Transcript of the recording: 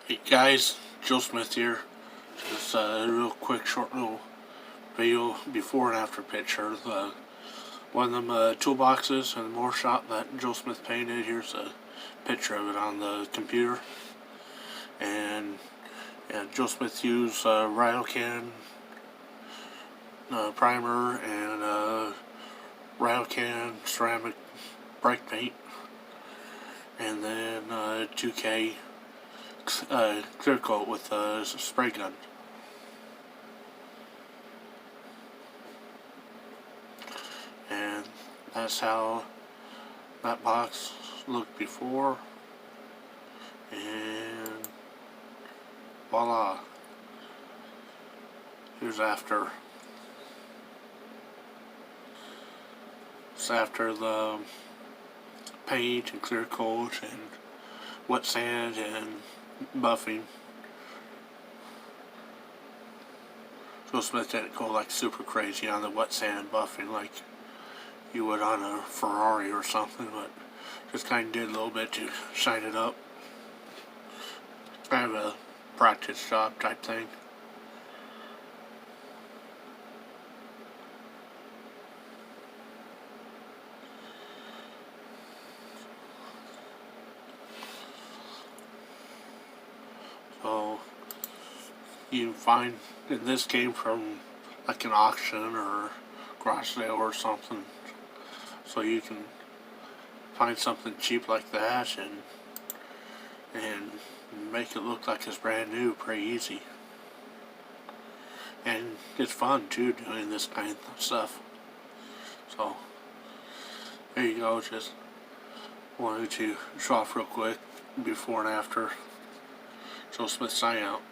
Hey guys, Joe Smith here. Just a real quick short little video before and after picture of one of them toolboxes and more shop that Joe Smith painted. Here's a picture of it on the computer. And Joe Smith used Ryocan primer and Ryocan ceramic bright paint, and then 2K clear coat with a spray gun. And that's how that box looked before, and voila, here's after. It's after the paint and clear coat and wet sand and buffing. Joe Smith didn't go like super crazy on the wet sand buffing like you would on a Ferrari or something, but just kind of did a little bit to shine it up. Kind of a practice job type thing. So you can find, and this came from like an auction or garage sale or something, so you can find something cheap like that and make it look like it's brand new pretty easy. And it's fun too doing this kind of stuff. So there you go, just wanted to show off real quick before and after. Joe Smith sign out.